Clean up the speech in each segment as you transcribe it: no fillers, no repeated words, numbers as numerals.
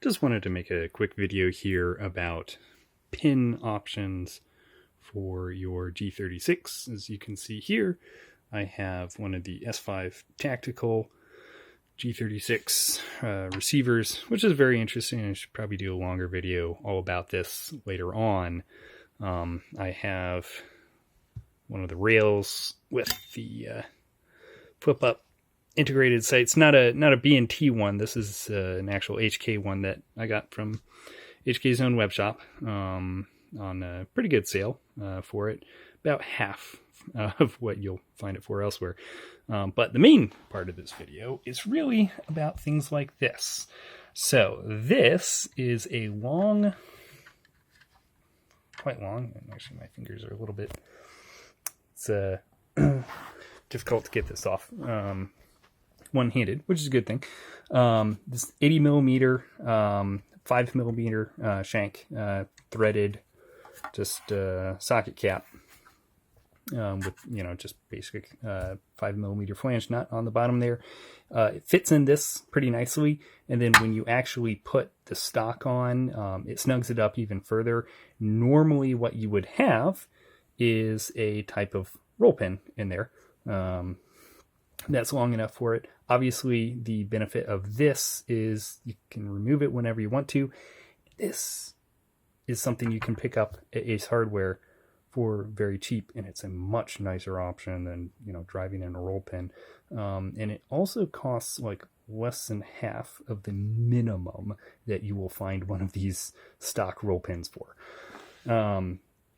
Just wanted to make a quick video here about pin options for your G36. As you can see here, I have one of the S5 tactical G36 receivers, which is very interesting. I should probably do a longer video all about this later on. I have one of the rails with the flip-up integrated sights, not a B&T one. This is an actual HK one that I got from HK's own web shop on a pretty good sale for it, about half of what you'll find it for elsewhere. But the main part of this video is really about things like this. So this is a quite long, and actually my fingers are a little bit, it's difficult to get this off one-handed, which is a good thing. This 80 millimeter, 5 millimeter shank, threaded, just socket cap with, just basic 5 millimeter flange nut on the bottom there. It fits in this pretty nicely, and then when you actually put the stock on, it snugs it up even further. Normally what you would have is a type of roll pin in there. That's long enough for it. Obviously, the benefit of this is you can remove it whenever you want to. This is something you can pick up at Ace Hardware for very cheap, and it's a much nicer option than driving in a roll pin. And it also costs like less than half of the minimum that you will find one of these stock roll pins for.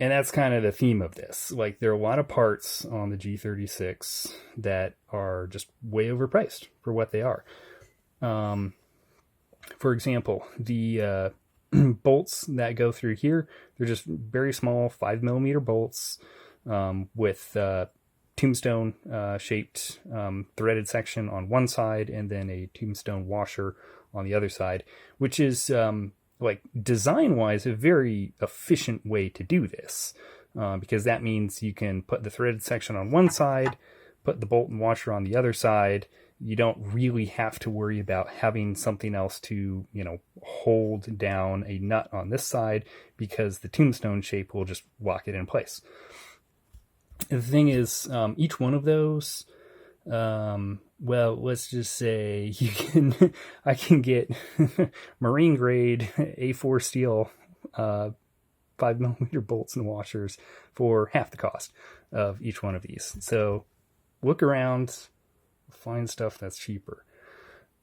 And that's kind of the theme of this. Like, there are a lot of parts on the G36 that are just way overpriced for what they are. For example, the bolts that go through here, they're just very small 5 millimeter bolts with tombstone shaped threaded section on one side and then a tombstone washer on the other side, which is like design-wise, a very efficient way to do this, because that means you can put the threaded section on one side, put the bolt and washer on the other side. You don't really have to worry about having something else to, hold down a nut on this side, because the tombstone shape will just lock it in place. The thing is, each one of those, well, let's just say I can get marine grade A4 steel 5 millimeter bolts and washers for half the cost of each one of these. So look around, find stuff that's cheaper.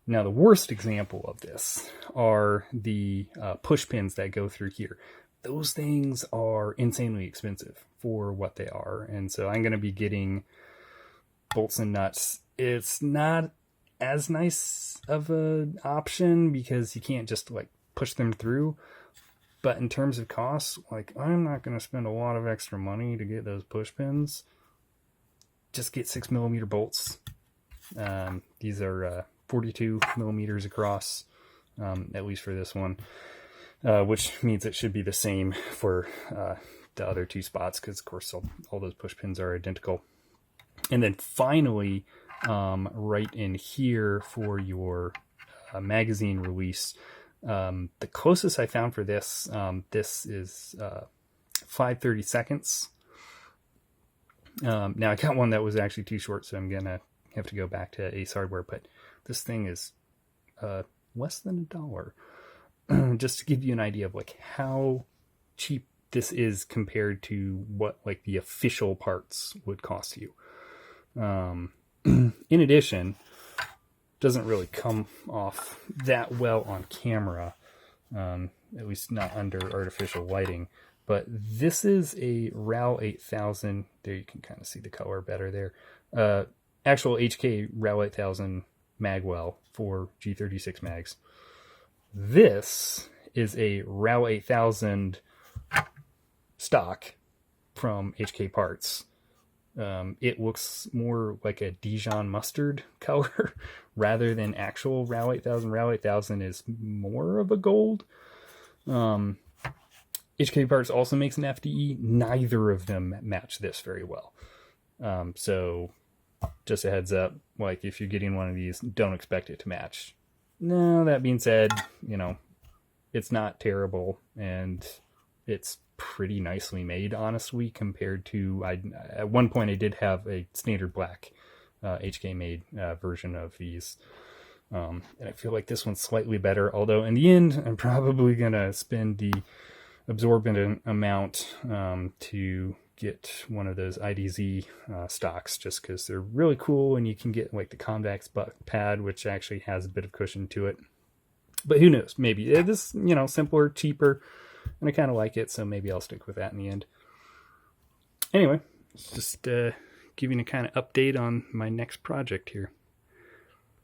Now, the worst example of this are the push pins that go through here. Those things are insanely expensive for what they are. And so I'm going to be getting bolts and nuts. It's not as nice of an option because you can't just push them through. But in terms of costs, I'm not going to spend a lot of extra money to get those push pins. Just get 6 millimeter bolts. These are 42 millimeters across, at least for this one, which means it should be the same for the other two spots, because of course all those push pins are identical. And then finally, right in here for your magazine release, the closest I found for this, this is 5/32. Now I got one that was actually too short, so I'm gonna have to go back to Ace Hardware, but this thing is less than $1. Just to give you an idea of how cheap this is compared to what the official parts would cost you. In addition, doesn't really come off that well on camera, at least not under artificial lighting. But this is a RAL 8000. There you can kind of see the color better there. Actual HK RAL 8000 magwell for G36 mags. This is a RAL 8000 stock from HK Parts. It looks more like a Dijon mustard color rather than actual RAL 8000. RAL 8000 is more of a gold. HK Parts also makes an FDE. Neither of them match this very well. So just a heads up, if you're getting one of these, don't expect it to match. Now, that being said, it's not terrible, and it's pretty nicely made, honestly, compared to at one point I did have a standard black HK made version of these. And I feel like this one's slightly better, although in the end, I'm probably going to spend the absorbent amount to get one of those IDZ stocks, just because they're really cool, and you can get like the convex butt pad, which actually has a bit of cushion to it. But who knows? Maybe this, simpler, cheaper, and I kind of like it, so maybe I'll stick with that in the end. Anyway, just giving a kind of update on my next project here.